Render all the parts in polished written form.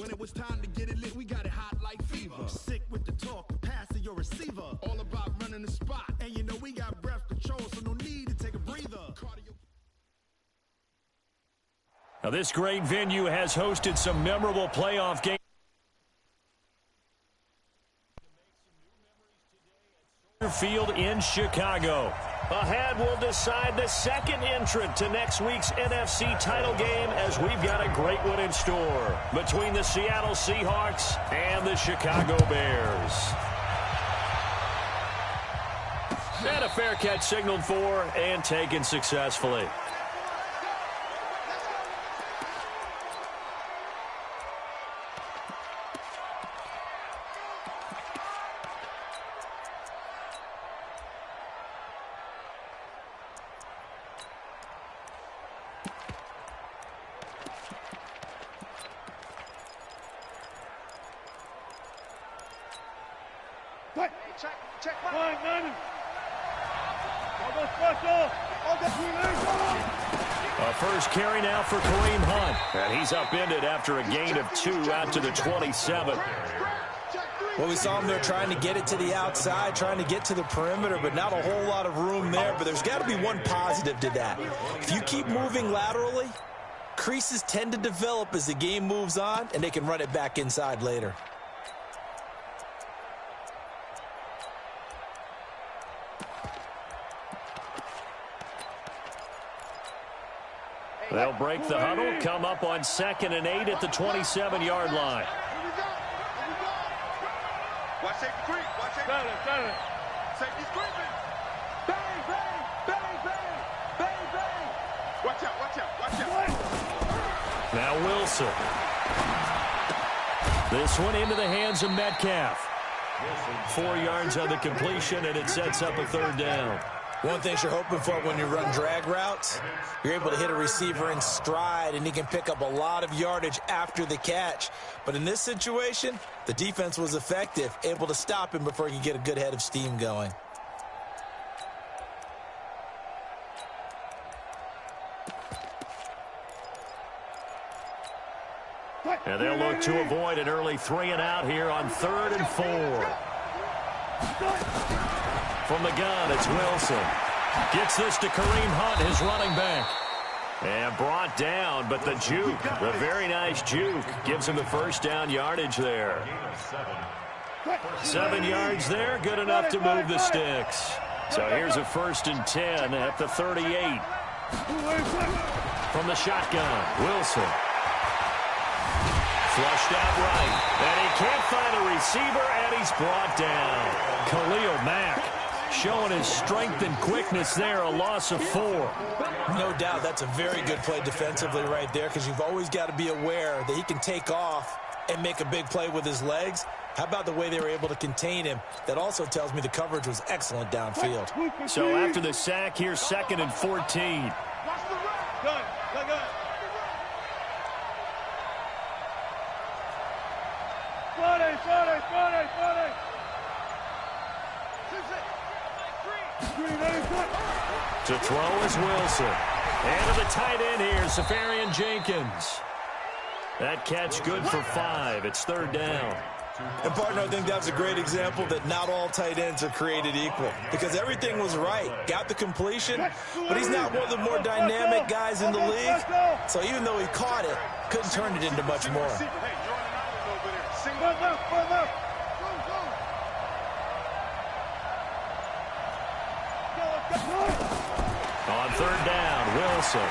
When it was time to get it lit, we got it hot like fever. Sick with the talk, the pass of your receiver. All about running the spot. And you know we got breath control, so no need to take a breather. Now this great venue has hosted some memorable playoff games. Field in Chicago. Ahead will decide the second entrant to next week's NFC title game, as we've got a great one in store between the Seattle Seahawks and the Chicago Bears. And a fair catch signaled for and taken successfully. A first carry now for Kareem Hunt. And he's upended after a gain of 2 out to the 27. Well, we saw him there trying to get it to the outside, trying to get to the perimeter, but not a whole lot of room there. But there's got to be one positive to that. If you keep moving laterally, creases tend to develop as the game moves on, and they can run it back inside later. They'll break the huddle, come up on 2nd and 8 at the 27-yard line. Watch safety creep. Watch safety creep. Safety's creeping. Bang, bang, bang, bang, bang, bang. Watch out, watch out, watch out. Now Wilson. This one into the hands of Metcalf. 4 yards on the completion, and it sets up a 3rd down. One thing you're hoping for when you run drag routes, you're able to hit a receiver in stride, and he can pick up a lot of yardage after the catch. But in this situation, the defense was effective, able to stop him before he could get a good head of steam going. And they'll look to avoid an early 3 and out here on 3rd and 4. From the gun, it's Wilson. Gets this to Kareem Hunt, his running back. And brought down, but the juke, the very nice juke, gives him the 1st down yardage there. 7 yards there, good enough to move the sticks. So here's a 1st and 10 at the 38. From the shotgun, Wilson. Flushed out right. And he can't find a receiver, and he's brought down. Khalil Mack showing his strength and quickness there, a loss of 4. No doubt that's a very good play defensively right there, because you've always got to be aware that he can take off and make a big play with his legs. How about the way they were able to contain him? That also tells me the coverage was excellent downfield. So after the sack, here's 2nd and 14. To throw is Wilson. And to the tight end here, Safarian Jenkins. That catch good for 5. It's 3rd down. And, partner, I think that's a great example that not all tight ends are created equal, because everything was right. Got the completion, but he's not one of the more dynamic guys in the league. So even though he caught it, couldn't turn it into much more. On 3rd down, Wilson.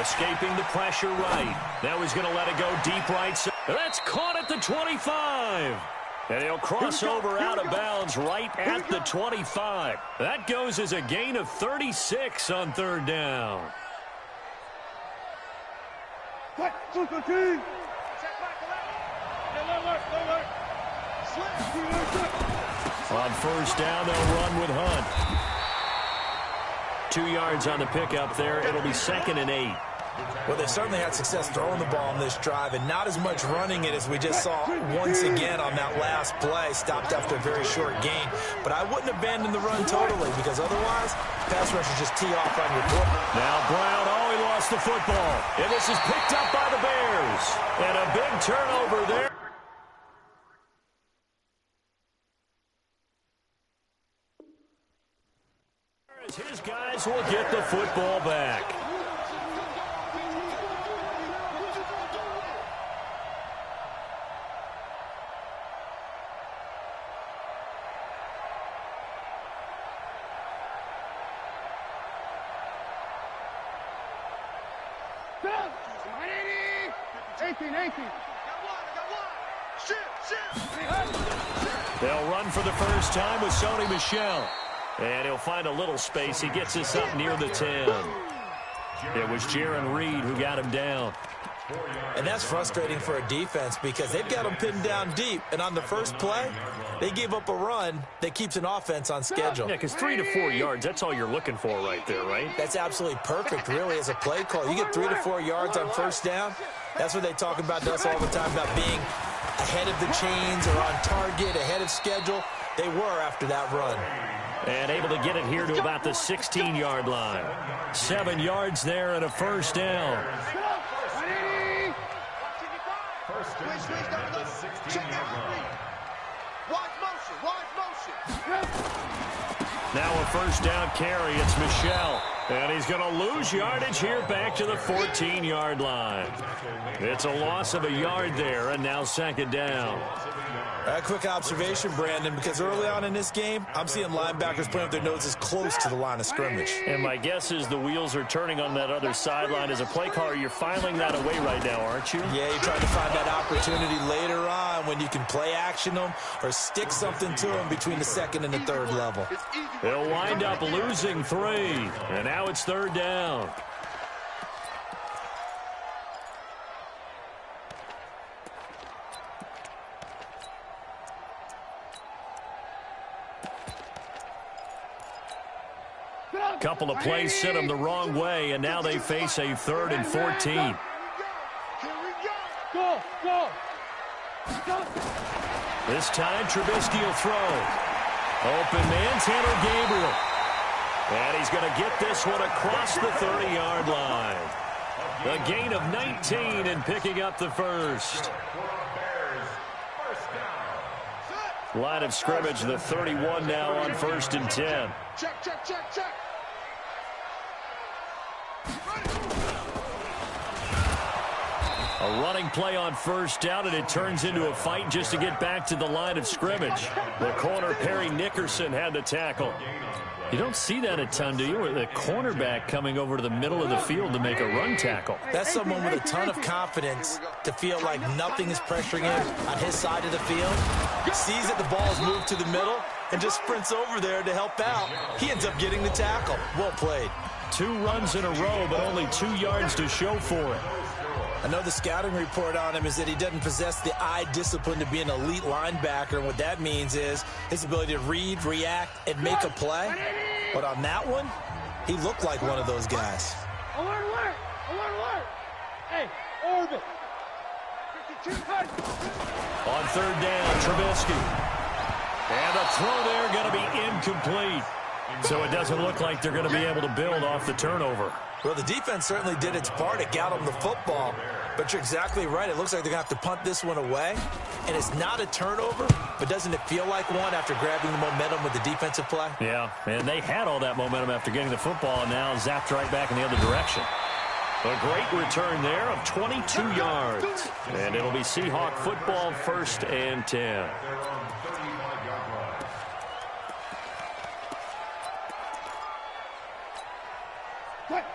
Escaping the pressure right. Now he's going to let it go deep right side. That's caught at the 25. And he'll cross over out of bounds right at the 25. That goes as a gain of 36 on 3rd down. On 1st down, they'll run with Hunt. 2 yards on the pickup there. It'll be 2nd and 8. Well, they certainly had success throwing the ball on this drive, and not as much running it as we just saw once again on that last play. Stopped after a very short gain. But I wouldn't abandon the run totally, because otherwise, pass rushers just tee off on your quarterback. Now Brown, he lost the football. And this is picked up by the Bears. And a big turnover there. His guys will get the football back. They'll run for the first time with Sony Michel. And he'll find a little space. He gets us up near the 10. It was Jaron Reed who got him down. And that's frustrating for a defense because they've got him pinned down deep. And on the first play, they gave up a run that keeps an offense on schedule. Yeah, because 3 to 4 yards, that's all you're looking for right there, right? That's absolutely perfect, really, as a play call. You get 3 to 4 yards on first down. That's what they talk about to us all the time, about being ahead of the chains or on target, ahead of schedule. They were after that run. And able to get it here to about the 16-yard line. 7 yards there and a first down. Now a first down carry. It's Michel. And he's going to lose yardage here back to the 14-yard line. It's a loss of a yard there, and now second down. A quick observation, Brandon, because early on in this game, I'm seeing linebackers putting up their noses close to the line of scrimmage. And my guess is the wheels are turning on that other sideline. As a play caller, you're filing that away right now, aren't you? Yeah, you're trying to find that opportunity later on when you can play action them or stick something to them between the second and the third level. They'll wind up losing 3, and now it's third down. Couple of plays sent them the wrong way, and now they face a 3rd and 14. This time, Trubisky will throw. Open man, Tanner Gabriel. And he's going to get this one across the 30-yard line. A gain of 19 and picking up the first. Line of scrimmage, the 31 now on 1st and 10. Check, check, check, check. A running play on first down, and it turns into a fight just to get back to the line of scrimmage. The corner, Perry Nickerson, had the tackle. You don't see that a ton, do you? Or the cornerback coming over to the middle of the field to make a run tackle. That's someone with a ton of confidence to feel like nothing is pressuring him on his side of the field. Sees that the ball is moved to the middle and just sprints over there to help out. He ends up getting the tackle. Well played. 2 runs in a row, but only 2 yards to show for it. I know the scouting report on him is that he doesn't possess the eye discipline to be an elite linebacker, and what that means is his ability to read, react, and make a play. But on that one, he looked like one of those guys. Alert, alert! Alert, alert! Hey, orbit! On third down, Trubisky. And a throw there going to be incomplete. So it doesn't look like they're going to be able to build off the turnover. Well, the defense certainly did its part. It got them the football. But you're exactly right. It looks like they're going to have to punt this one away. And it's not a turnover, but doesn't it feel like one after grabbing the momentum with the defensive play? Yeah, and they had all that momentum after getting the football, and now zapped right back in the other direction. A great return there of 22 yards. And it'll be Seahawk football, 1st and 10.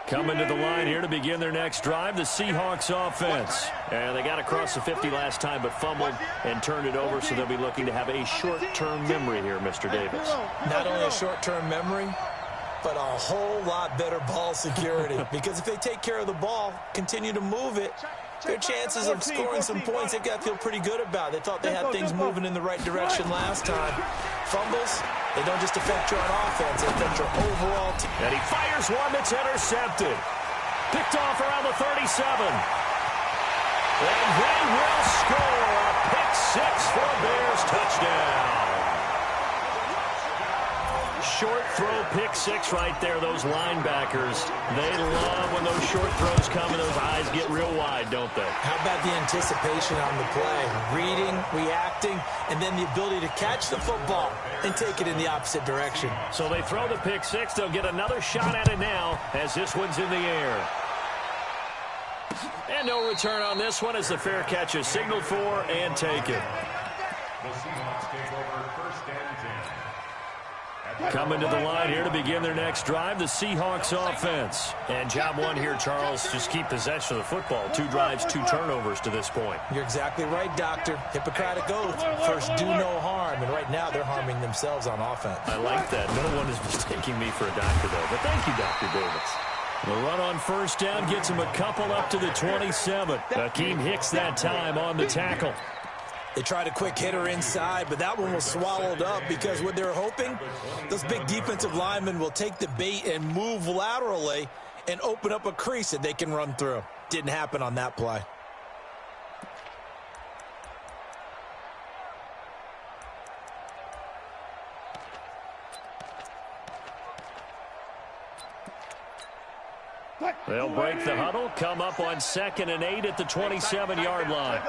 Coming to the line here to begin their next drive, the Seahawks offense. And they got across the 50 last time, but fumbled and turned it over, so they'll be looking to have a short-term memory here, Mr. Davis. Not only a short-term memory, but a whole lot better ball security. Because if they take care of the ball, continue to move it, their chances of scoring some points, they've got to feel pretty good about. They thought they had things moving in the right direction last time. Fumbles, they don't just affect you on offense, they affect your overall team. And he fires one that's intercepted. Picked off around the 37. And they will score a pick 6 for a Bears touchdown. Short throw, pick six right there. Those linebackers, they love when those short throws come and those eyes get real wide, don't they? How about the anticipation on the play? Reading, reacting, and then the ability to catch the football and take it in the opposite direction. So they throw the pick six. They'll get another shot at it now as this one's in the air. And no return on this one as the fair catch is signaled for and taken. The Seahawks take over first and 10. Coming to the line here to begin their next drive, the Seahawks offense. And job one here, Charles, just keep possession of the football. 2 drives, 2 turnovers to this point. You're exactly right, Doctor. Hippocratic oath. First, do no harm. And right now, they're harming themselves on offense. I like that. No one is mistaking me for a doctor, though. But thank you, Dr. Davis. The run on first down gets him a couple up to the 27. Akeem Hicks that time on the tackle. They tried a quick hitter inside, but that one was swallowed up because what they're hoping, those big defensive linemen will take the bait and move laterally and open up a crease that they can run through. Didn't happen on that play. They'll break the huddle, come up on 2nd and 8 at the 27-yard line.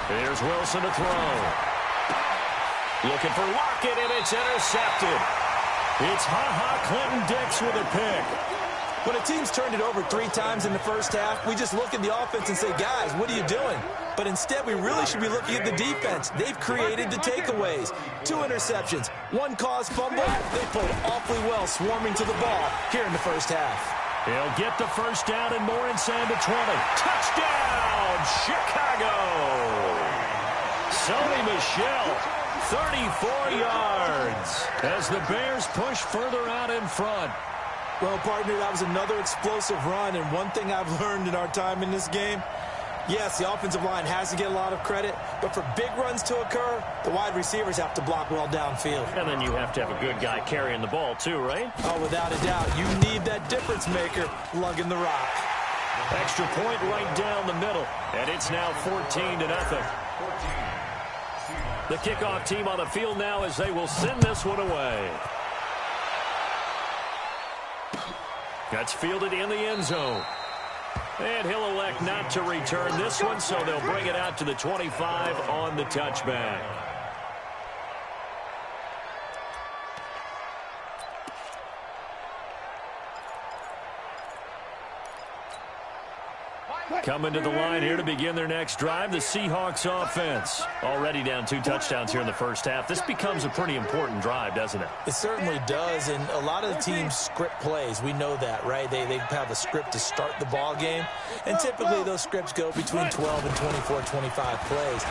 Here's Wilson to throw. Looking for Lockett, and it's intercepted. It's Clinton Dix with a pick. When a team's turned it over 3 times in the first half, we just look at the offense and say, guys, what are you doing? But instead, we really should be looking at the defense. They've created the takeaways. 2 interceptions, 1 caused fumble. They played awfully well swarming to the ball here in the first half. He'll get the first down and more inside the 20. Touchdown, Chicago! Sony Michel, 34 yards as the Bears push further out in front. Well, partner, that was another explosive run, and one thing I've learned in our time in this game, yes, the offensive line has to get a lot of credit, but for big runs to occur, the wide receivers have to block well downfield. And then you have to have a good guy carrying the ball too, right? Oh, without a doubt. You need that difference maker lugging the rock. Extra point right down the middle, and it's now 14-0. The kickoff team on the field now as they will send this one away. That's fielded in the end zone. And he'll elect not to return this one, so they'll bring it out to the 25 on the touchback. Coming to the line here to begin their next drive, the Seahawks offense. Already down 2 touchdowns here in the first half. This becomes a pretty important drive, doesn't it? It certainly does, and a lot of the teams script plays. We know that, right? They have a script to start the ball game, and typically those scripts go between 12 and 24, 25 plays.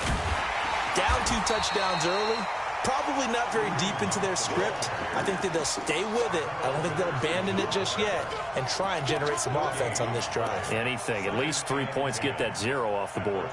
Down 2 touchdowns early, probably not very deep into their script. I think that they'll stay with it. I don't think they'll abandon it just yet and try and generate some offense on this drive. Anything. At least 3 points, get that 0 off the board.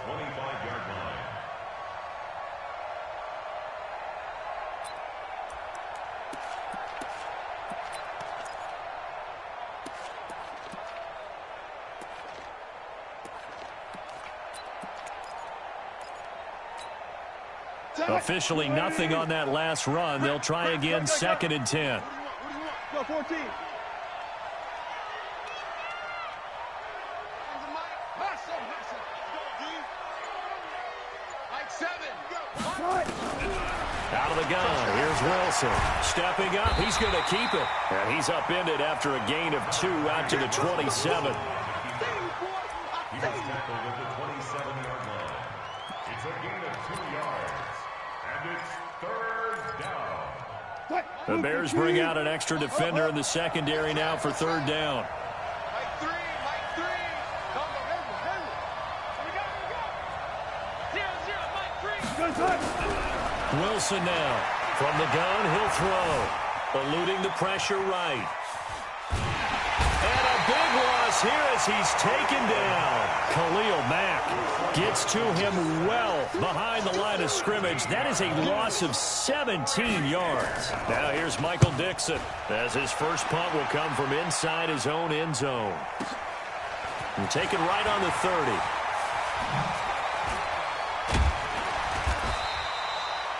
Officially nothing on that last run. They'll try again 2nd and 10. Go 14. Out of the gun, here's Wilson. Stepping up, he's going to keep it. And he's upended after a gain of 2 out to the 27. He's tackled at the 27-yard line. It's a gain of 2 yards. And it's 3rd down. The Bears bring out an extra defender in the secondary now for 3rd down. Mike 3, Mike 3. Wilson now. From the gun, he'll throw. Eluding the pressure right. And a big loss miss here as he's taken down. Khalil Mack gets to him well behind the line of scrimmage. That is a loss of 17 yards. Now here's Michael Dixon as his first punt will come from inside his own end zone. And taken right on the 30.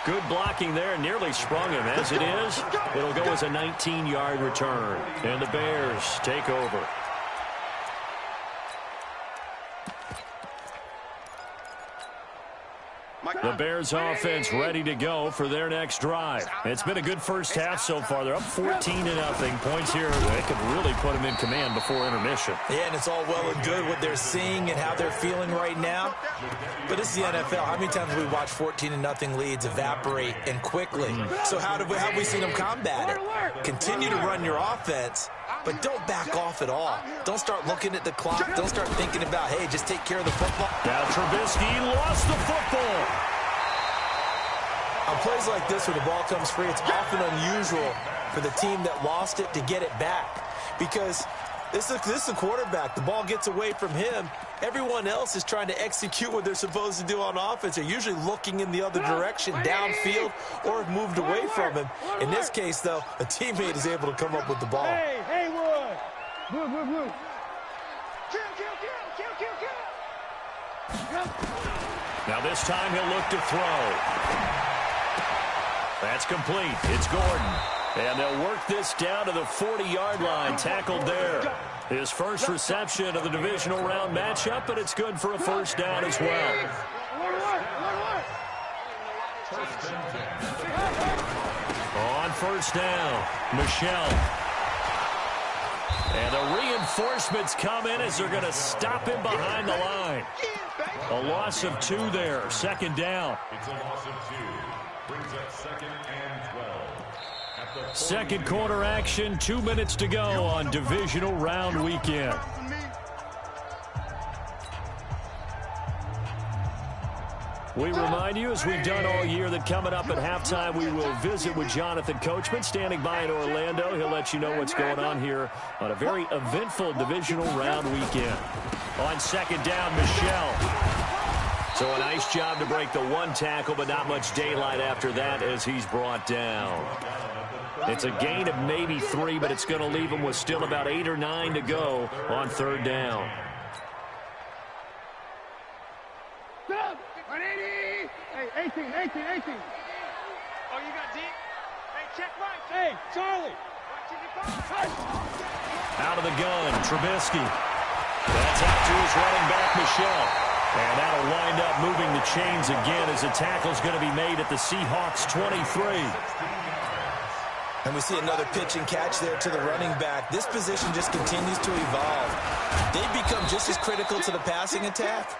Good blocking there, nearly sprung him. As it is, it'll go as a 19-yard return. And the Bears take over. The Bears offense ready to go for their next drive. It's been a good first half so far. They're up 14-0. Points here, they could really put them in command before intermission. Yeah, and it's all well and good what they're seeing and how they're feeling right now. But this is the NFL. How many times have we watched 14-0 leads evaporate and quickly? So how have we seen them combat it? Continue to run your offense, but don't back off at all. Don't start looking at the clock. Don't start thinking about, hey, just take care of the football. Now Trubisky lost the football. On plays like this where the ball comes free, it's often unusual for the team that lost it to get it back. Because this is a quarterback. The ball gets away from him. Everyone else is trying to execute what they're supposed to do on offense. They're usually looking in the other direction, downfield, or have moved away from him. In this case, though, a teammate is able to come up with the ball. Hey, Haywood! Blue. Kill. Now this time he'll look to throw. That's complete. It's Gordon. And they'll work this down to the 40-yard line. Tackled there. His first reception of the divisional round matchup, but it's good for a first down as well. On first down, Michelle. And the reinforcements come in as they're going to stop him behind the line. A loss of 2 there. Second down. It's a loss of 2. Brings up 2nd and 12. Second quarter action, 2 minutes to go on divisional round weekend. We remind you, as we've done all year, that coming up at halftime, we will visit with Jonathan Coachman, standing by in Orlando. He'll let you know what's going on here on a very eventful divisional round weekend. On second down, Michelle. So a nice job to break the 1 tackle, but not much daylight after that as he's brought down. It's a gain of maybe 3, but it's going to leave him with still about 8 or 9 to go on third down. 180! Hey, 18. Oh, you got deep? Hey, check right. Hey, Charlie. Out of the gun, Trubisky. That's out to his running back, Michelle. And that'll wind up moving the chains again as the tackle's going to be made at the Seahawks 23. And we see another pitch and catch there to the running back. This position just continues to evolve. They become just as critical to the passing attack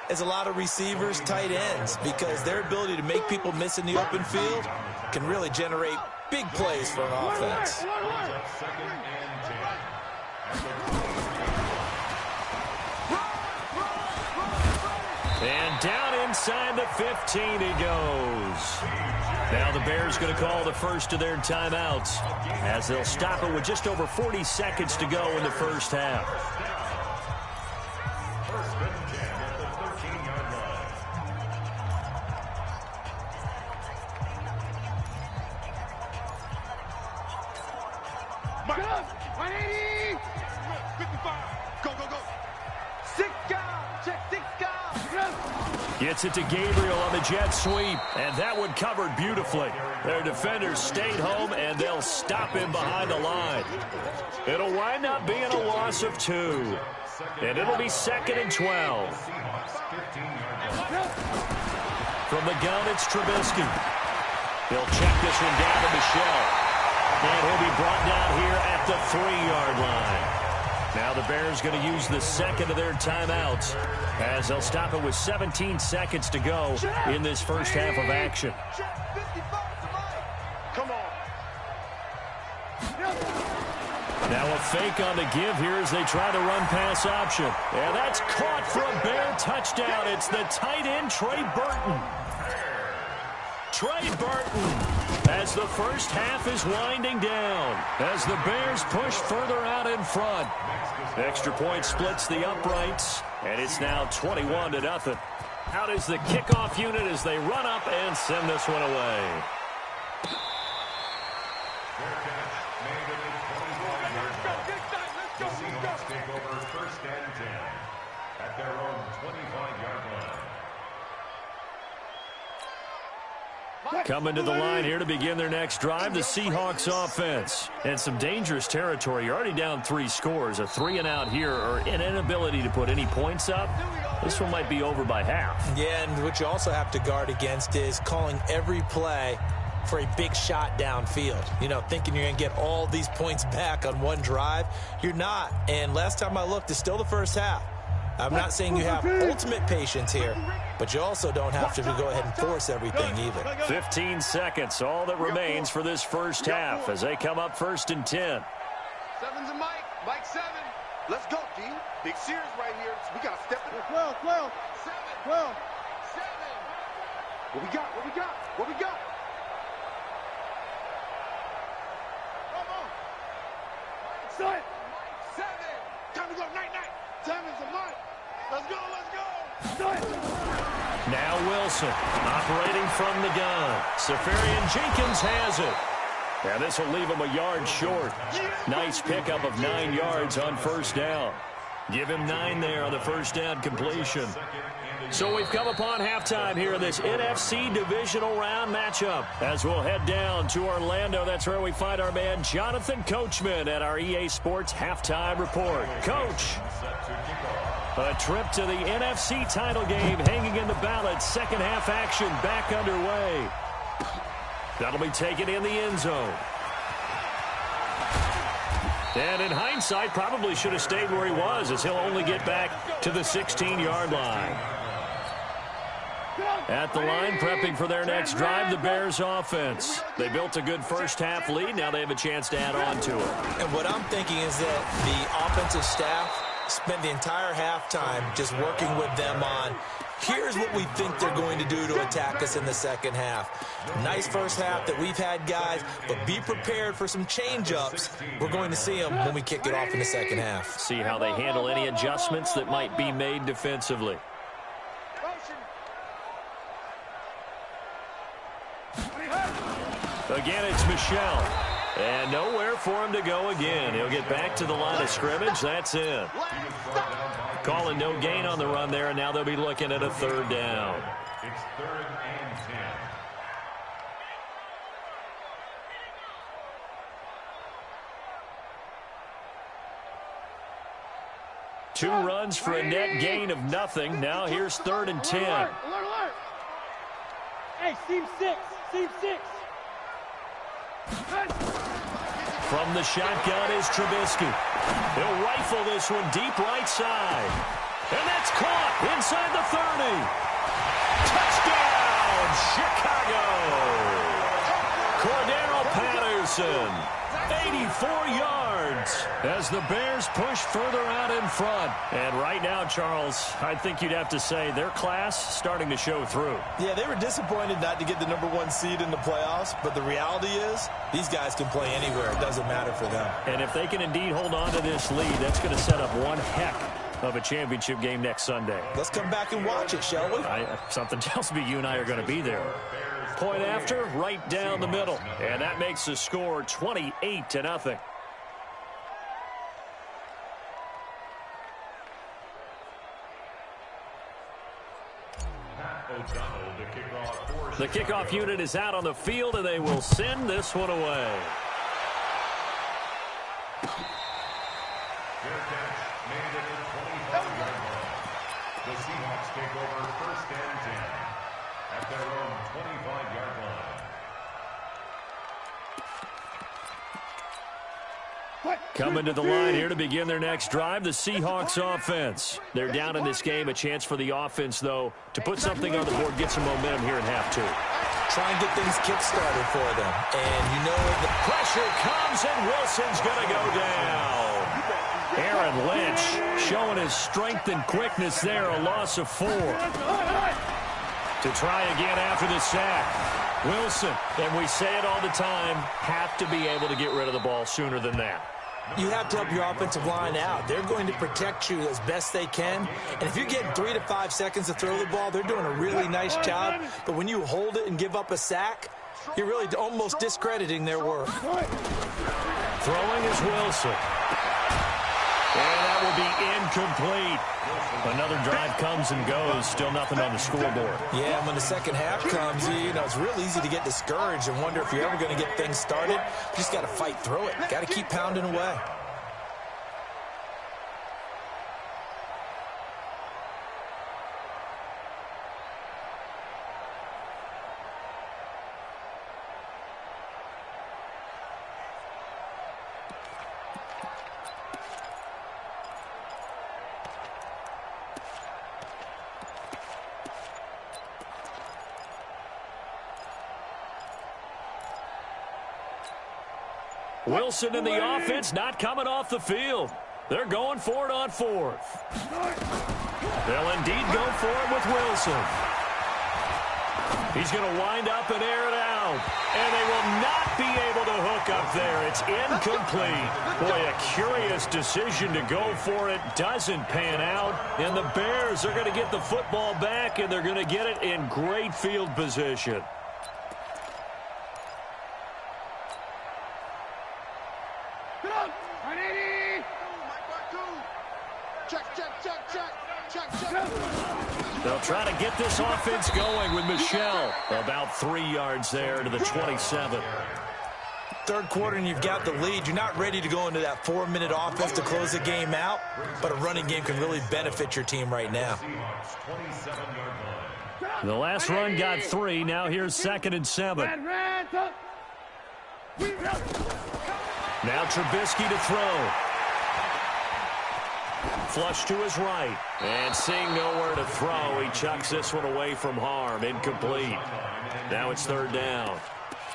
as a lot of receivers, tight ends, because their ability to make people miss in the open field can really generate big plays for an offense. And down inside the 15 he goes. Now the Bears going to call the first of their timeouts as they'll stop it with just over 40 seconds to go in the first half. First and 10 at the 13-yard line. Get up! 180! 55! Go! 6 guys! Check 6 guys! Gets it to Gabriel on the jet sweep, and that one covered beautifully. Their defenders stayed home, and they'll stop him behind the line. It'll wind up being a loss of 2, and it'll be 2nd and 12. From the gun, it's Trubisky. He'll check this one down to Michelle, and he'll be brought down here at the 3-yard line. Now the Bears going to use the second of their timeouts as they'll stop it with 17 seconds to go in this first half of action. Come on. Now a fake on the give here as they try the run-pass option. And that's caught for a Bear touchdown. It's the tight end, Trey Burton. Trey Burton. As the first half is winding down, as the Bears push further out in front. Extra point splits the uprights, and it's now 21-0. Out is the kickoff unit as they run up and send this one away. The Seahawks take over 1st and 10 at their own 25-yard line. Coming to the line here to begin their next drive, the Seahawks offense. And some dangerous territory. You're already down 3 scores. A 3-and-out here, or an inability to put any points up. This one might be over by half. Yeah, and what you also have to guard against is calling every play for a big shot downfield. You know, thinking you're going to get all these points back on one drive. You're not. And last time I looked, it's still the first half. I'm not saying you have ultimate patience here, but you also don't have to go ahead and force everything either. 15 seconds, all that remains for this first half as they come up 1st and 10. 7's a Mike. Mike 7. Let's go, D. Big Sears right here. We got to step it. 12, 12, 7. 12. 7. What we got? What we got? What we got? Come on. Set. Mike 7. Time to go. Night, night. 7's a Mike. Let's go, let's go. Now Wilson operating from the gun. Safarian Jenkins has it. And this will leave him a yard short. Nice pickup of 9 yards on 1st down. Give him 9 there on the 1st down completion. So we've come upon halftime here in this NFC divisional round matchup. As we'll head down to Orlando, that's where we find our man Jonathan Coachman at our EA Sports Halftime Report. Coach, a trip to the NFC title game hanging in the balance. Second half action back underway. That'll be taken in the end zone. And in hindsight, probably should have stayed where he was, as he'll only get back to the 16-yard line. At the line, prepping for their next drive, the Bears offense. They built a good first half lead. Now they have a chance to add on to it. And what I'm thinking is that the offensive staff spent the entire halftime just working with them on, here's what we think they're going to do to attack us in the second half. Nice first half that we've had, guys, but be prepared for some change-ups. We're going to see them when we kick it off in the second half. See how they handle any adjustments that might be made defensively. Again, it's Michel. And nowhere for him to go again. He'll get back to the line of scrimmage. That's it. Calling no gain on the run there, and now they'll be looking at a 3rd down. It's 3rd and 10. Two runs for a net gain of nothing. Now here's 3rd and 10. Alert, alert. Hey, seam 6. Seam 6. From the shotgun is Trubisky. He'll rifle this one deep right side. And that's caught inside the 30. Touchdown, Chicago! Cordero Patterson. 84 yards as the Bears push further out in front. And right now, Charles, I think you'd have to say their class starting to show through. Yeah, they were disappointed not to get the #1 seed in the playoffs, but the reality is these guys can play anywhere. It doesn't matter for them. And if they can indeed hold on to this lead, that's going to set up one heck of a championship game next Sunday. Let's come back and watch it, shall we? Something tells me you and I are going to be there. Point after, right down the middle. And that makes the score 28-0. The kickoff unit is out on the field, and they will send this one away. Fair catch made at the 25-yard line. The Seahawks take over 1st and 10 at their own 25-yard line. Coming to the line here to begin their next drive, the Seahawks offense. They're down in this game. A chance for the offense, though, to put something on the board, get some momentum here in half 2. Try and get things kick-started for them. And you know the pressure comes, and Wilson's going to go down. Aaron Lynch showing his strength and quickness there, a loss of 4. To try again after the sack. Wilson, and we say it all the time, have to be able to get rid of the ball sooner than that. You have to help your offensive line out. They're going to protect you as best they can. And if you're getting 3 to 5 seconds to throw the ball, they're doing a really nice job. But when you hold it and give up a sack, you're really almost discrediting their work. Throwing is Wilson. And that will be incomplete. Another drive comes and goes. Still nothing on the scoreboard. Yeah, and when the second half comes, you know, it's real easy to get discouraged and wonder if you're ever going to get things started. You just got to fight through it. Got to keep pounding away. Wilson and the offense not coming off the field. They're going for it on fourth. They'll indeed go for it with Wilson. He's going to wind up and air it out. And they will not be able to hook up there. It's incomplete. Boy, a curious decision to go for it. Doesn't pan out. And the Bears are going to get the football back, and they're going to get it in great field position. They'll try to get this offense going with Michel. About 3 yards there to the 27. Third quarter and you've got the lead. You're not ready to go into that 4-minute offense to close the game out, but a running game can really benefit your team right now. The last run got 3. Now here's 2nd and 7. Now Trubisky to throw. Flush to his right. And seeing nowhere to throw, he chucks this one away from harm. Incomplete. Now it's 3rd down.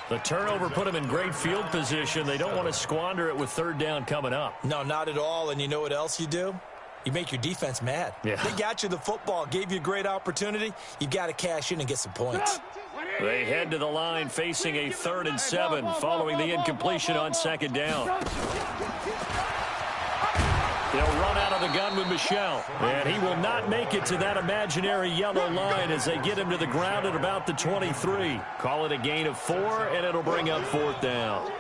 The turnover put him in great field position. They don't want to squander it with 3rd down coming up. No, not at all. And you know what else you do? You make your defense mad. Yeah. They got you the football, gave you a great opportunity. You've got to cash in and get some points. They head to the line facing a 3rd and 7 following the incompletion on 2nd down. They'll run out of the gun with Michel. And he will not make it to that imaginary yellow line as they get him to the ground at about the 23. Call it a gain of 4, and it'll bring up 4th down.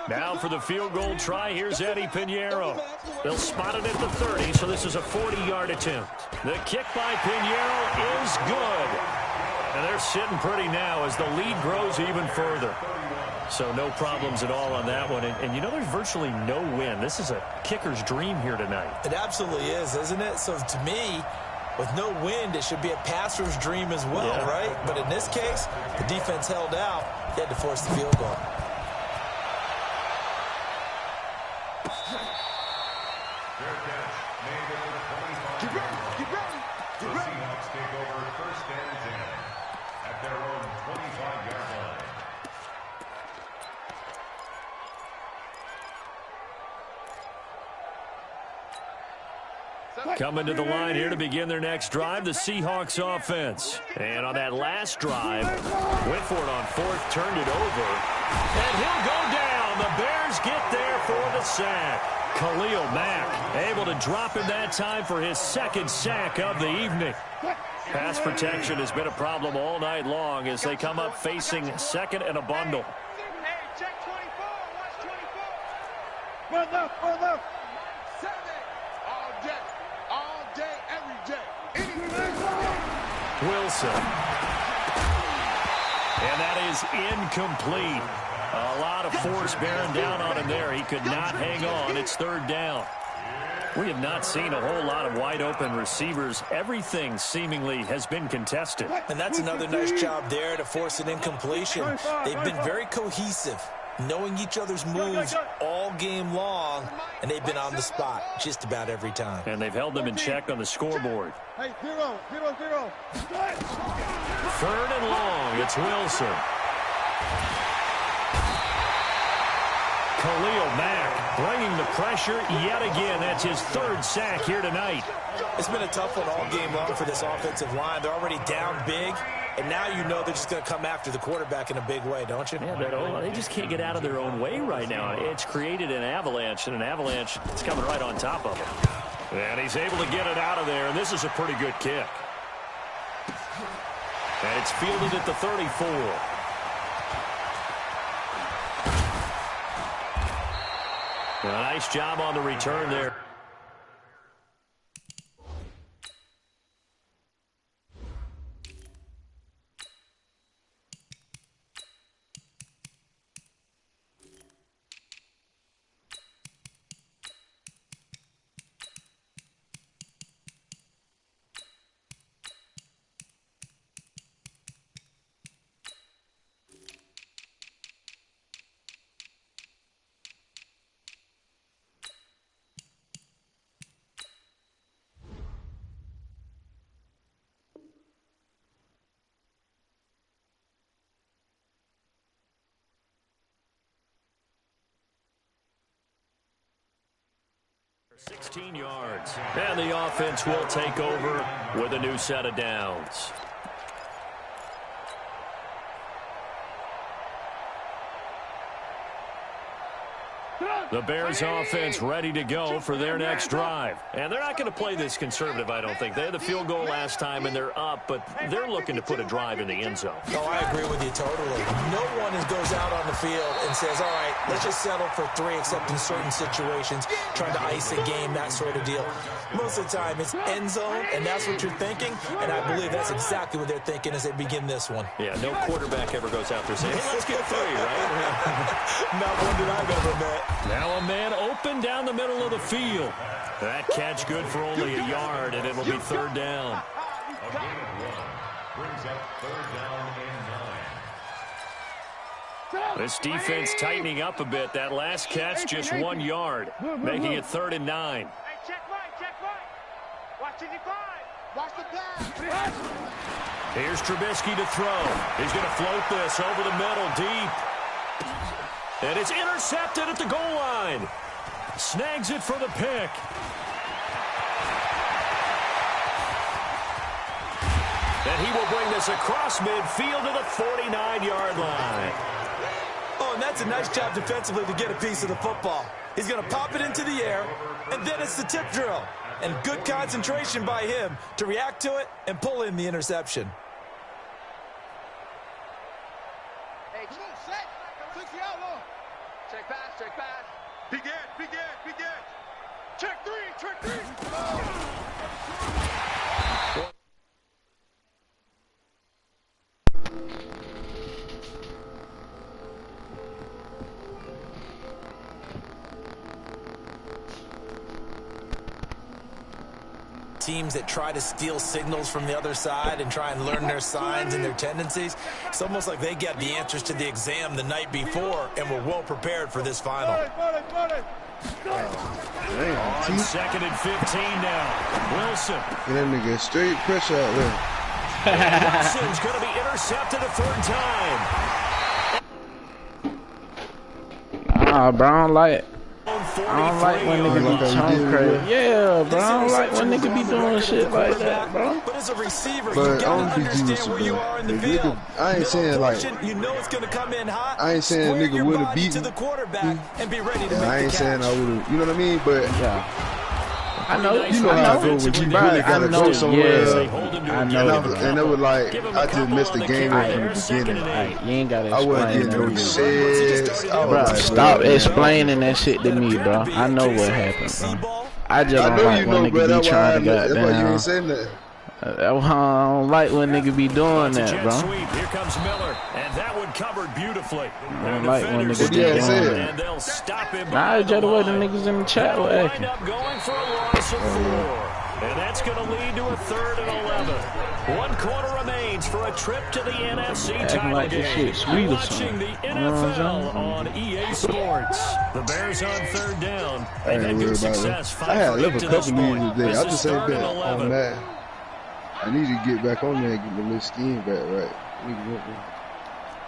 Now for the field goal try, here's Eddie Pinheiro. They'll spot it at the 30, so this is a 40-yard attempt. The kick by Pinheiro is good. And they're sitting pretty now as the lead grows even further. So no problems at all on that one. And you know, there's virtually no wind. This is a kicker's dream here tonight. It absolutely is, isn't it? So to me, with no wind, it should be a passer's dream as well, right? But in this case, the defense held out. They had to force the field goal. The Seahawks take over 1st and 10 at their own 25-yard line. Coming to the line here to begin their next drive, the Seahawks offense. And on that last drive, went for it on 4th, turned it over, and he'll go down. The Bears get there for the sack. Khalil Mack able to drop him that time for his 2nd sack of the evening. Pass protection has been a problem all night long as they come up facing 2nd and a bundle. Hey, check 24. Watch 24. Further. 7. All day, every day. Wilson. And that is incomplete. A lot of force bearing down on him there. He could not hang on. It's 3rd down. We have not seen a whole lot of wide-open receivers. Everything seemingly has been contested. And that's another nice job there to force an incompletion. They've been very cohesive, knowing each other's moves all game long, and they've been on the spot just about every time. And they've held them in check on the scoreboard. Hey, 0. 3rd and long. It's Wilson. Khalil Mack bringing the pressure yet again. That's his 3rd sack here tonight. It's been a tough one all game long for this offensive line. They're already down big, and now you know they're just going to come after the quarterback in a big way, don't you? Yeah, they just can't get out of their own way right now. It's created an avalanche, and an avalanche is coming right on top of them. And he's able to get it out of there, and this is a pretty good kick. And it's fielded at the 34. A nice job on the return there. $16 yards. And the offense will take over with a new set of downs. The Bears offense ready to go for their next drive. And they're not going to play this conservative, I don't think. They had the field goal last time, and they're up, but they're looking to put a drive in the end zone. No, I agree with you totally. No one goes out on the field and says, all right, let's just settle for 3, except in certain situations, trying to ice a game, that sort of deal. Most of the time, it's end zone, and that's what you're thinking, and I believe that's exactly what they're thinking as they begin this one. Yeah, no quarterback ever goes out there saying, hey, let's get 3, right? Not one that I've ever met. Now a man open down the middle of the field. That catch good for only a yard, and it'll be 3rd down. A gain of 1 brings up 3rd down and 9. This defense tightening up a bit. That last catch just 1 yard, making it 3rd and 9. Hey, check right. Watch it, watch the pass. Here's Trubisky to throw. He's going to float this over the middle, deep. And it's intercepted at the goal line. Snags it for the pick. And he will bring this across midfield to the 49-yard line. Oh, and that's a nice job defensively to get a piece of the football. He's going to pop it into the air, and then it's the tip drill. And good concentration by him to react to it and pull in the interception. Hey, come on, set. 60 out long. Check pass. Begin. Check 3. Teams that try to steal signals from the other side and try and learn their signs and their tendencies, it's almost like they got the answers to the exam the night before and were well prepared for this final. On 2nd and 15 now. Wilson. And that nigga straight pressure out there. Wilson's going to be intercepted a 3rd time. Bro, I don't like when niggas be tongue crazy. Yeah, bro, I don't like when niggas be doing shit like that, bro. But as a receiver, But you I don't gotta think you understand was where you are in the nigga, field. I ain't saying like You know it's gonna come in hot. I ain't saying Square nigga your would've body to beaten. the quarterback and be ready to I make ain't the saying catch. I would've, you know what I mean? But Yeah. I know, you know how it goes when you really gotta go somewhere. And it was like I just missed the game in the beginning. Like, you ain't gotta I wasn't explain getting no that. says. Bro, stop explaining that shit to me, bro. I know what happened, bro. I just I don't know like you when know, bro. niggas be That's why trying to that's why you goddamn. ain't saying that. I don't like when niggas be doing that, Jet bro. sweep. Here comes Miller, and that one covered beautifully. I don't like when niggas be Yeah, doing say it. that. And they'll stop him. Nah, it's just the way the niggas in the chat were Wind acting. up going for a loss of 4. And that's going to lead to a 3rd and 11. 1 quarter remains for a trip to the NFC Acting title like this game. shit sweet or Watching something. the You know what I'm NFL on EA Sports. The Bears on 3rd down. I ain't They've had worried good about success. it. I had left a to this couple point. leads today. This I is just ain't 3rd been and on 11. that. I need to get back on there and get my little scheme back right.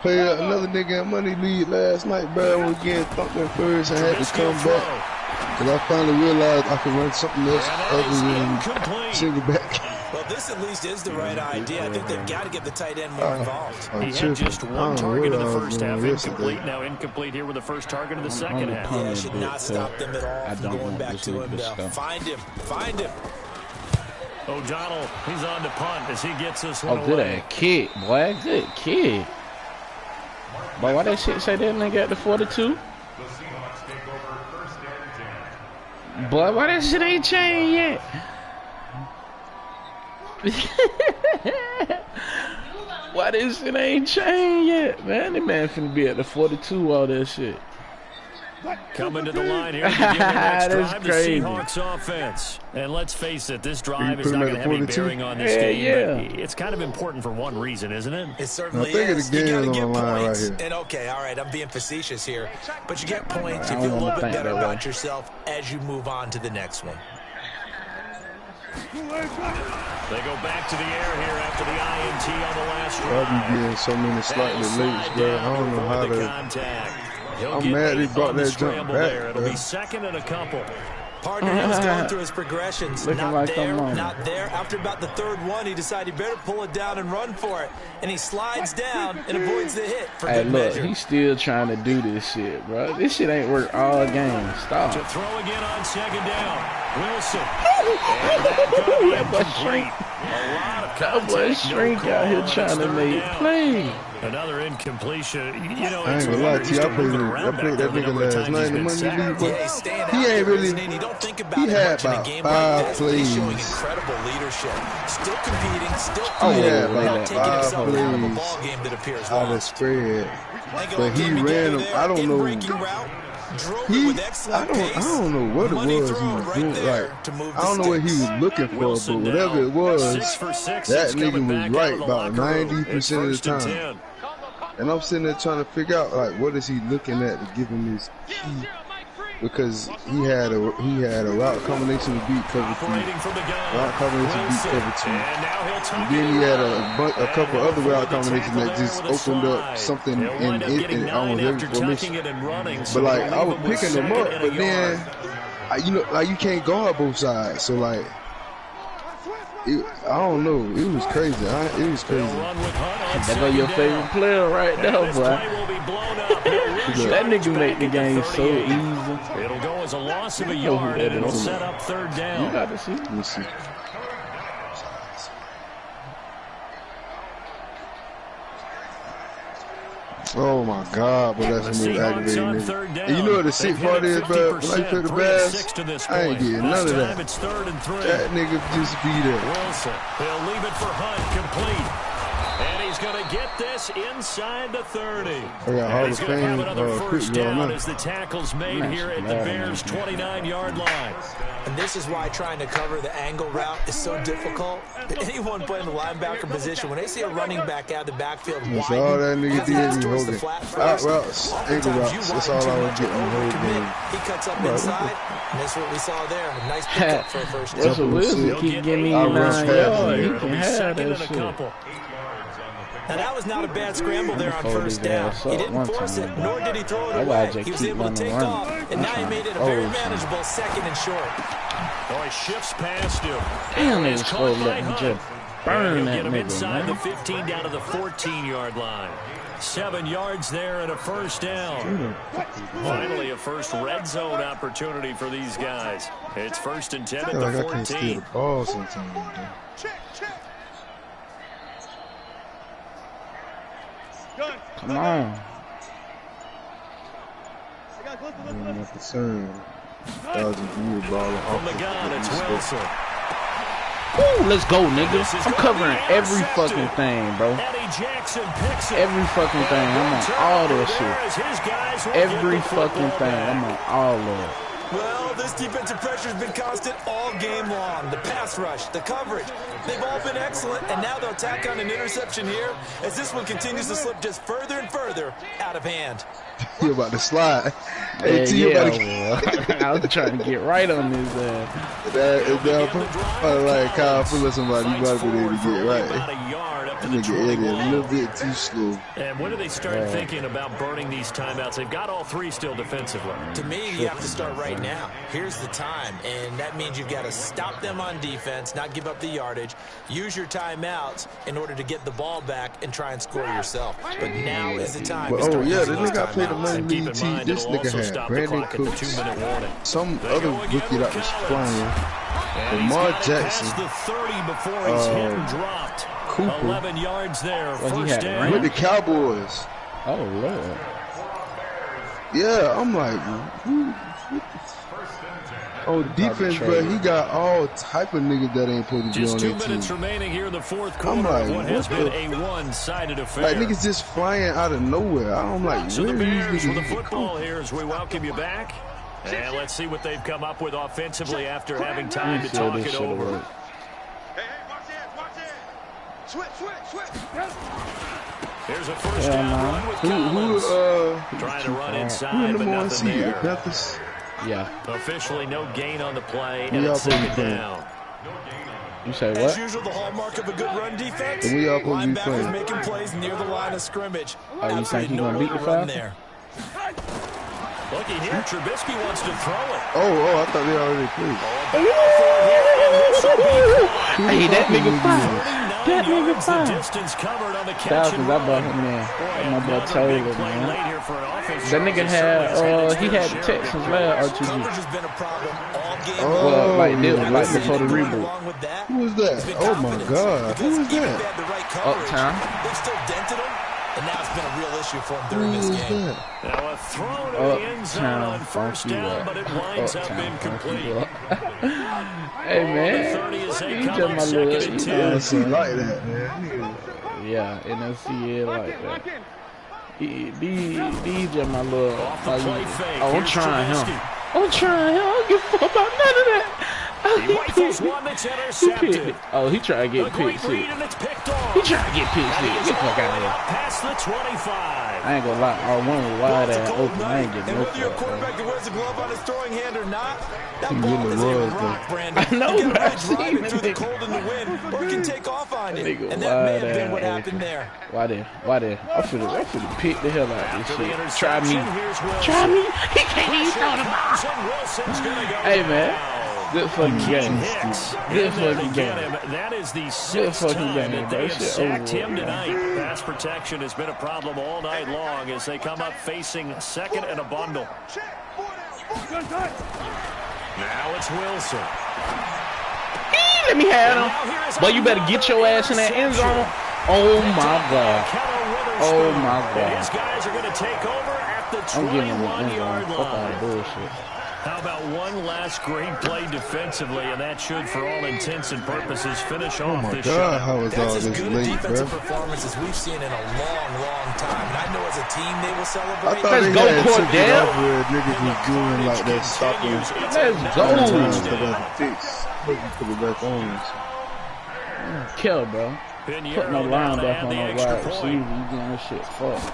played another nigga in Money League last night, bro. I was getting thumped in first and had to come back. Because I finally realized I could run something else other than single back. Well, this at least is the right idea. I think they've got to get the tight end more involved. He had just one target in the first half, incomplete. Now incomplete here with the first target of the second half. Yeah, it should not stop them at all from going back to him. Find him. Find him. O'Donnell, he's on to punt as he gets this one away. Good at kick, boy. Good kick. Boy, why that shit say that nigga at the 42? Boy, why that shit ain't changed yet? Why this shit ain't changed yet, man? That man finna be at the 42, all that shit. Coming to the line here to begin the next drive, the Seahawks offense. And let's face it, this drive is not going to have any bearing on this game. But it's kind of important for one reason, isn't it? It certainly is. You got to get points. Right, and okay, all right, I'm being facetious here. But you get points, you feel a little bit better about yourself as you move on to the next one. They go back to the air here after the INT on the last drive. I'll be getting so many slightly late, bro. I don't know how to... I'm mad he brought that jump back. It'll be second and a couple. Partner was going through his progressions. Not there. After about the third one, he decided he better pull it down and run for it. And he slides down and avoids the hit for good measure. He's still trying to do this shit, bro. This shit ain't worked all game. Stop. To throw again on second down. Wilson. And that shrink. A lot of Cowboy shrink out here trying to make play. Another incompletion. You know, I ain't gonna lie to you. I played that nigga last night in the Monday League, but he ain't really. He had about 5 plays. Incredible leadership. Still competing. Still he had about 5 plays out of spread, but he ran them. I don't know. I don't know what it was he was doing. Like, I don't know what he was looking for, but whatever it was, that nigga was right about 90% of the time. And I'm sitting there trying to figure out, like, what is he looking at to give him this key? Because he had a route combination to beat cover 3, route combination to beat cover 2, and then he had a couple other route combinations that just opened up something in almost every formation. But like, I was picking them up, but then you know, like, you can't guard both sides, so like, I don't know, it was crazy. It was crazy. That go your favorite player right there, boy. That nigga make the game so easy. It'll go as a loss of a yard, and it'll set up third down. You got to see. Let's see. Oh my God, but that's a little aggravating. And you know what the sick part is, bro? When I play the Bears, I ain't getting none of that. That nigga just be there. Wilson, he'll leave it for Hunt, complete. And he's going to get this inside the 30. And he's going to have another first down as the tackle's made here at the Bears' 29-yard line. And this is why trying to cover the angle route is so difficult. Anyone playing the linebacker position, when they see a running back out of the backfield, that's all that nigga did. He holding out routes, angle routes. That's all I was getting the whole game. He cuts up inside, and that's what we saw there. A nice pickup for a first down. Russell Wilson keep giving me 9 yards. He can have that shit. Now, that was not a bad scramble there on first down. He didn't force it, nor did he throw it away. He was able to take off, and now he made it a very manageable second and short. Oh, he shifts past him. Damn, it's close. Let him just burn that nigga, inside man. the 15 down to the 14-yard line. 7 yards there and a first down. Finally, a first red zone opportunity for these guys. It's 1st and 10 at the 14. I can't steal the ball sometimes. Come on. I'm not concerned. That was a good ball from the gun, it's Wilson. Woo, let's go, nigga. I'm covering every fucking thing, bro. Every fucking thing. I'm on all that shit. Every fucking thing. I'm on all of it. Well, this defensive pressure has been constant all game long. The pass rush, the coverage, they've all been excellent, and now they'll tack on an interception here as this one continues to slip just further and further out of hand. You about to slide. Hey, I was trying to get right on this. Like Kyle Fuller, somebody, you about to be able to get right. up to the 21. A little bit too slow. And when do they start thinking about burning these timeouts? They've got all three still defensively. To me, you have to start right now. Here's the time, and that means you've got to stop them on defense, not give up the yardage, use your timeouts in order to get the ball back and try and score yourself. But now is the time. But, oh, yeah, this nigga I played the Money League team. This nigga had Brandon Cooks, some other rookie that was flying, Lamar Jackson, the 30 before he's hit and dropped. Cooper, 11 yards there, first down. with the Cowboys. Oh, Lord. Yeah, I'm like, oh, defense, but he got all type of niggas that ain't supposed to be on that team. Just 2 minutes remaining here in the fourth quarter of what has been a one-sided affair. Like, niggas just flying out of nowhere. I'm like, so the Bears with the football here as we welcome you back. And let's see what they've come up with offensively after having time to talk it over. Here's a first down run with Collins. Trying to run inside, but nothing there. Yeah. Officially no gain on the play, and it's second down. You say what? As usual, the hallmark of a good run defense. And we all supposed to be playing. Making plays near the line of scrimmage. Oh, you think he's gonna beat the foul? Looky here, Trubisky wants to throw it. Oh, I thought they already played. Hey, that nigga foul. That nigga foul. Distance covered on the catch. Thousands, I bought him there. My boy Taylor, man. That nigga had, he had the Texans last R2G. Oh, like before the reboot. Who was that? Oh my God, who was that? Uptown. They still dented him, and now it's been a real issue for him during this game. Now a throw to the end zone on first down, but it winds up incomplete. Hey man, he's just my little, NFC like that, man. Yeah, NFC like that. These just my little. I'm trying him. I don't give a fuck about none of that. He rifles one that's intercepted. Oh, he tried to get picked too. He tried to get picked too. Get the fuck out of here. Past the 25. I ain't gonna lie. Our one was wide ass open. I ain't getting no fuck. Your quarterback that wears the glove on his throwing hand or not, that He ball really is was, a rock, Brandon. I know, it but I can seen drive it it. through the cold and the wind, or it can take off on you. Nigga, And that may have been what happened there. Why there? I'm finna pick the hell out of this shit. Try me. He can't even throw the ball. Hey man. Good fucking game. Good fucking game. That is the sixth time that they have sacked him tonight. Pass protection has been a problem all night long as they come up facing second and a bundle. Now it's Wilson. Let me have him. But you better get your ass in that end zone. Oh my God. Oh my God. These guys are going to take over at the 21-yard line. Fuck all the bullshit. How about one last great play defensively, and that should, for all intents and purposes, finish off this shot. How was all this late, bro? Defensive performance as we've seen in a long, long time. And I know as a team they will celebrate. I thought they had something off where niggas was doing like that, stopping. Let's go. Put it back on. Kill, bro. Put no linebacker on the wide receiver. You getting this shit fucked.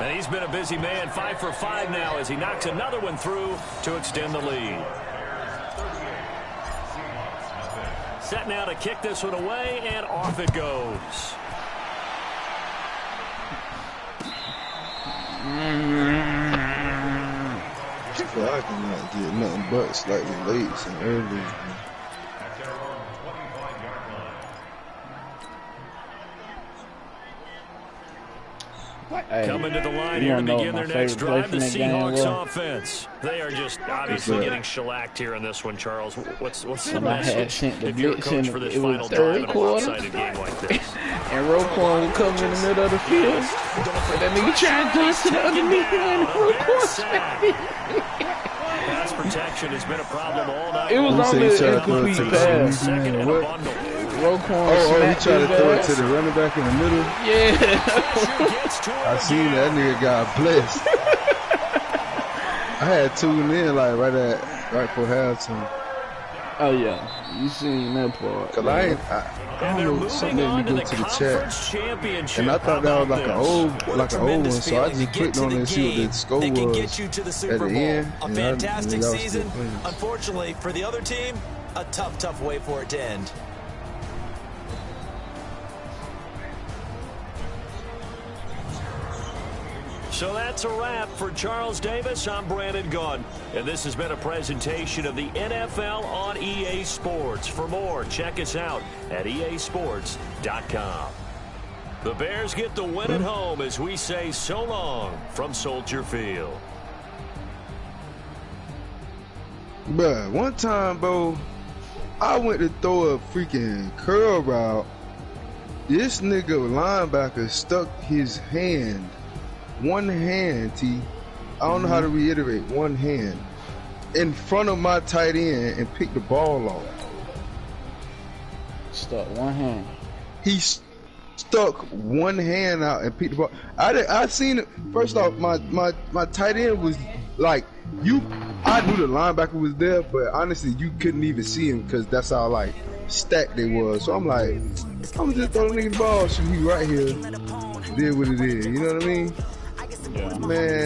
And he's been a busy man, 5 for 5 now as he knocks another one through to extend the lead. Set now to kick this one away, and off it goes. I cannot get nothing but slightly late and early. Hey, coming to the line here to begin their next drive, the Seahawks offense. They are just obviously getting shellacked here in this one, Charles. What's the message if you're a coach for this final drive in a lopsided game like this? And Roquan will come in the middle of the field. That nigga trying to dance to the underneath and Roquan's pass protection has been a problem all night. It was only an incomplete pass. Second and a bundle. Roquan he tried to throw it to the running back in the middle. Yeah. I seen that nigga got blessed. I had tuned in like right before halftime. Oh yeah, you seen that part? Cause I don't know, something made me go to the chat, and I thought that was like an old one, so I just clicked on it and see what the score was at the end. A fantastic season. Unfortunately for the other team, a tough way for it to end. So that's a wrap for Charles Davis. I'm Brandon Gaudin, and this has been a presentation of the NFL on EA Sports. For more, check us out at easports.com. The Bears get the win at home as we say so long from Soldier Field. Bruh, one time, bro, I went to throw a freaking curl route. This nigga linebacker stuck his hand, one hand, T. I don't know how to reiterate, one hand, in front of my tight end and picked the ball off. Stuck one hand. He stuck one hand out and picked the ball. I seen it. First off, my tight end was like, I knew the linebacker was there, but honestly, you couldn't even see him because that's how like stacked they was. So I'm like, I'm just throwing the nigga the ball, shoot, he right here, did what it is. You know what I mean? Yeah. Man.